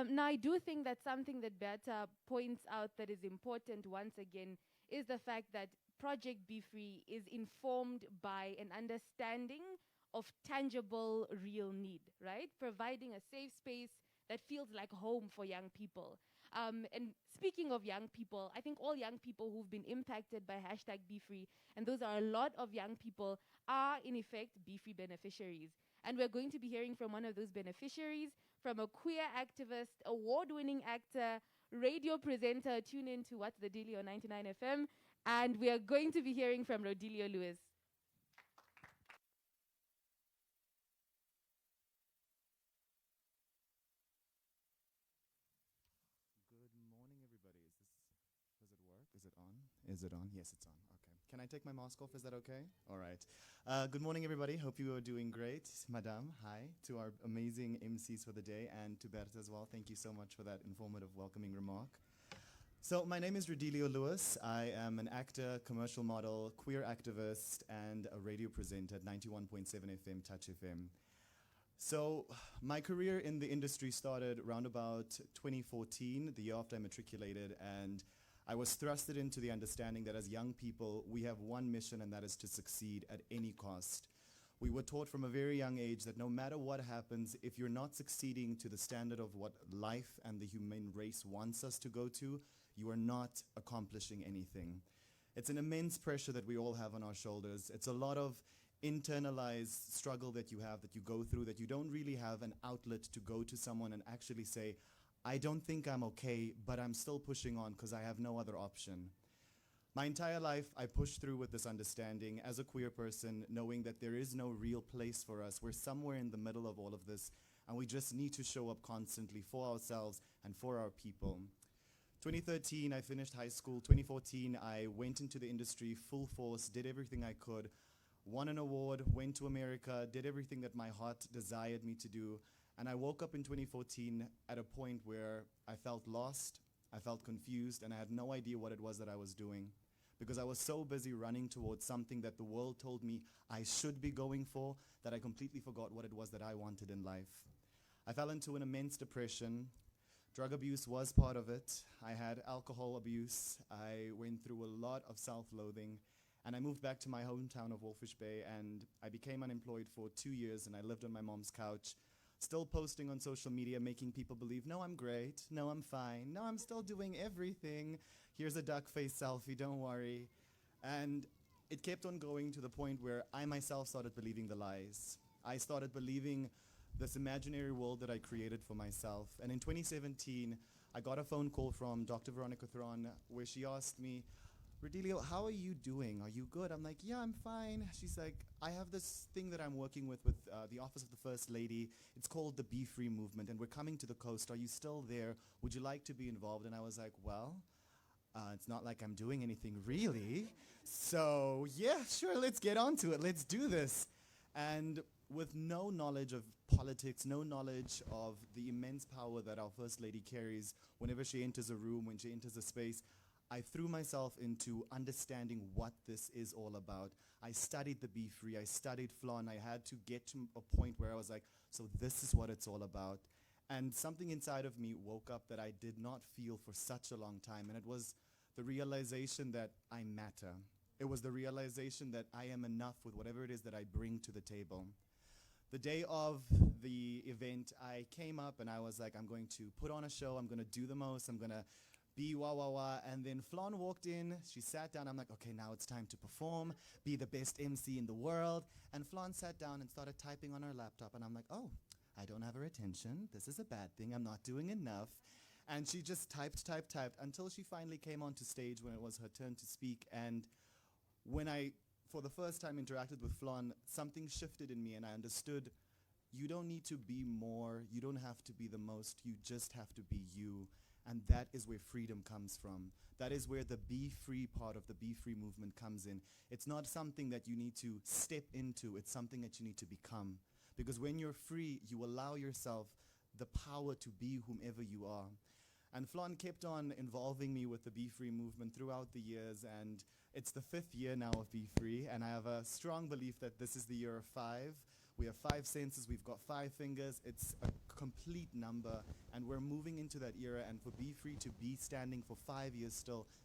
Now, I do think that something that Berta points out that is important once again is the fact that Project Be Free is informed by an understanding of tangible, real need, right? Providing a safe space that feels like home for young people. And speaking of young people, I think all young people who've been impacted by hashtag Be Free, and those are a lot of young people, are in effect Be Free beneficiaries. And we're going to be hearing from one of those beneficiaries, from a queer activist, award-winning actor, radio presenter. Tune in to What's the Dealio on 99 FM. And we are going to be hearing from Rodilio Lewis. Good morning, everybody. Does it work? Is it on? Is it on? Yes, it's on. Okay. Can I take my mask off? Is that okay? All right. Good morning, everybody. Hope you are doing great. Madame, hi. To our amazing MCs for the day, and to Berta as well. Thank you so much for that informative, welcoming remark. So my name is Rodilio Lewis. I am an actor, commercial model, queer activist, and a radio presenter at 91.7 FM, Touch FM. So my career in the industry started around about 2014, the year after I matriculated, and I was thrusted into the understanding that as young people, we have one mission, and that is to succeed at any cost. We were taught from a very young age that no matter what happens, if you're not succeeding to the standard of what life and the human race wants us to go to, you are not accomplishing anything. It's an immense pressure that we all have on our shoulders. It's a lot of internalized struggle that you have, that you go through, that you don't really have an outlet to go to someone and actually say, I don't think I'm okay, but I'm still pushing on because I have no other option. My entire life, I pushed through with this understanding as a queer person, knowing that there is no real place for us. We're somewhere in the middle of all of this, and we just need to show up constantly for ourselves and for our people. 2013, I finished high school. 2014, I went into the industry full force, did everything I could, won an award, went to America, did everything that my heart desired me to do, and I woke up in 2014 at a point where I felt lost, I felt confused, and I had no idea what it was that I was doing, because I was so busy running towards something that the world told me I should be going for that I completely forgot what it was that I wanted in life. I fell into an immense depression. Drug abuse was part of it. I had alcohol abuse. I went through a lot of self-loathing. And I moved back to my hometown of Walfish Bay, and I became unemployed for 2 years, and I lived on my mom's couch, still posting on social media, making people believe, no, I'm great, no, I'm fine, no, I'm still doing everything. Here's a duck face selfie, don't worry. And it kept on going to the point where I myself started believing the lies. I started believing this imaginary world that I created for myself. And in 2017, I got a phone call from Dr. Veronica Thron, where she asked me, Rodilio, how are you doing? Are you good? I'm like, yeah, I'm fine. She's like, I have this thing that I'm working with the Office of the First Lady. It's called the BeFree movement, and we're coming to the coast. Are you still there? Would you like to be involved? And I was like, well, it's not like I'm doing anything really. So yeah, sure, let's get on to it. Let's do this. And with no knowledge of politics, no knowledge of the immense power that our First Lady carries whenever she enters a room, when she enters a space, I threw myself into understanding what this is all about. I studied the BeFree, I studied Flan. I had to get to a point where I was like, so this is what it's all about. And something inside of me woke up that I did not feel for such a long time, and it was the realization that I matter. It was the realization that I am enough with whatever it is that I bring to the table. The day of the event, I came up and I was like, I'm going to put on a show, I'm going to do the most, I'm going to be wah wah wah. And then Flan walked in, she sat down. I'm like, okay, now it's time to perform, be the best MC in the world. And Flan sat down and started typing on her laptop. And I'm like, oh, I don't have her attention. This is a bad thing. I'm not doing enough. And she just typed until she finally came onto stage when it was her turn to speak. And when I, for the first time, interacted with Flan, something shifted in me, and I understood you don't need to be more, you don't have to be the most, you just have to be you. And that is where freedom comes from. That is where the Be Free part of the Be Free movement comes in. It's not something that you need to step into, it's something that you need to become. Because when you're free, you allow yourself the power to be whomever you are. And Flan kept on involving me with the Be Free movement throughout the years, and it's the 5th year now of Be Free, and I have a strong belief that this is the year of 5. We have 5 senses, we've got 5 fingers. It's a complete number, and we're moving into that era, and for BeFree to be standing for 5 years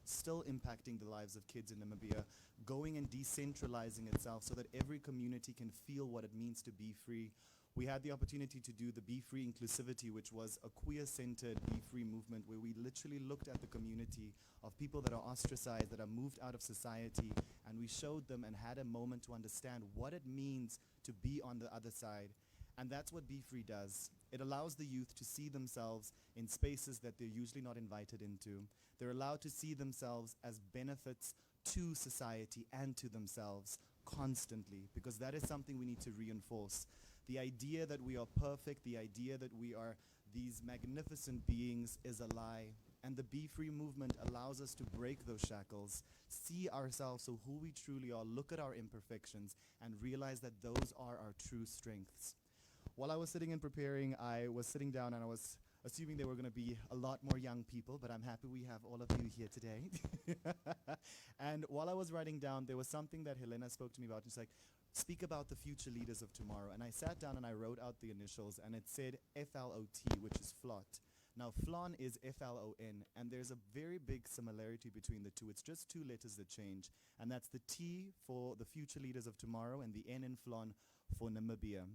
still impacting the lives of kids in Namibia, going and decentralizing itself so that every community can feel what it means to be free. We had the opportunity to do the BeFree Inclusivity, which was a queer-centered BeFree movement where we literally looked at the community of people that are ostracized, that are moved out of society, and we showed them and had a moment to understand what it means to be on the other side. And that's what BeFree does. It allows the youth to see themselves in spaces that they're usually not invited into. They're allowed to see themselves as benefits to society and to themselves constantly, because that is something we need to reinforce. The idea that we are perfect, the idea that we are these magnificent beings is a lie. And the BeFree movement allows us to break those shackles, see ourselves for who we truly are, look at our imperfections, and realize that those are our true strengths. While I was sitting and preparing, I was sitting down and I was assuming there were going to be a lot more young people, but I'm happy we have all of you here today. And while I was writing down, there was something that Helena spoke to me about. She's like, speak about the future leaders of tomorrow. And I sat down and I wrote out the initials, and it said FLOT, which is FLOT. Now, FLON is FLON, and there's a very big similarity between the two. It's just 2 letters that change, and that's the T for the future leaders of tomorrow and the N in FLON for Namibia.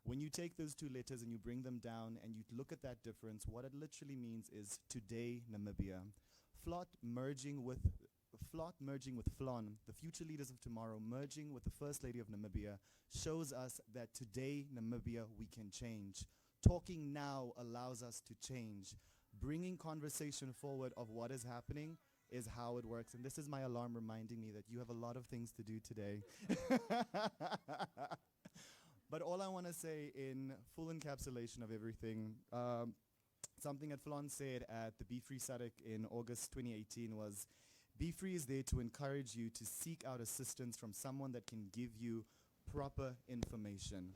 When you take those 2 letters and you bring them down and you look at that difference, what it literally means is today Namibia. FLOT merging with FLON, the future leaders of tomorrow, merging with the First Lady of Namibia, shows us that today, Namibia, we can change. Talking now allows us to change. Bringing conversation forward of what is happening is how it works. And this is my alarm reminding me that you have a lot of things to do today. But all I want to say in full encapsulation of everything, something that Flon said at the BeFree SADC in August 2018 was, BeFree is there to encourage you to seek out assistance from someone that can give you proper information.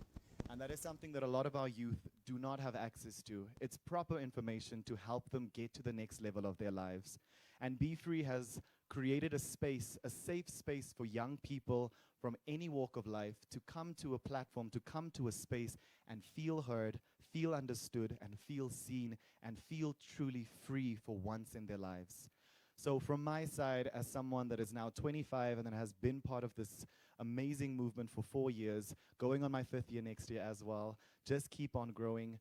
And that is something that a lot of our youth do not have access to. It's proper information to help them get to the next level of their lives. And BeFree has created a space, a safe space for young people from any walk of life to come to a platform, to come to a space and feel heard, feel understood, and feel seen, and feel truly free for once in their lives. So from my side, as someone that is now 25 and then has been part of this amazing movement for 4 years, going on my 5th year next year as well, just keep on growing.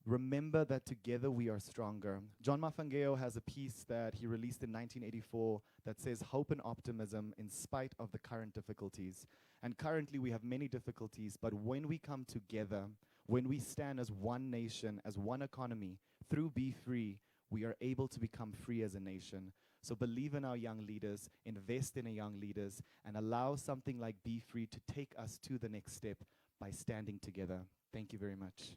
Remember that together we are stronger. John Mafangeo has a piece that he released in 1984 that says hope and optimism in spite of the current difficulties. And currently we have many difficulties, but when we come together, when we stand as one nation, as one economy, through BeFree, we are able to become free as a nation. So believe in our young leaders, invest in our young leaders, and allow something like BeFree to take us to the next step by standing together. Thank you very much.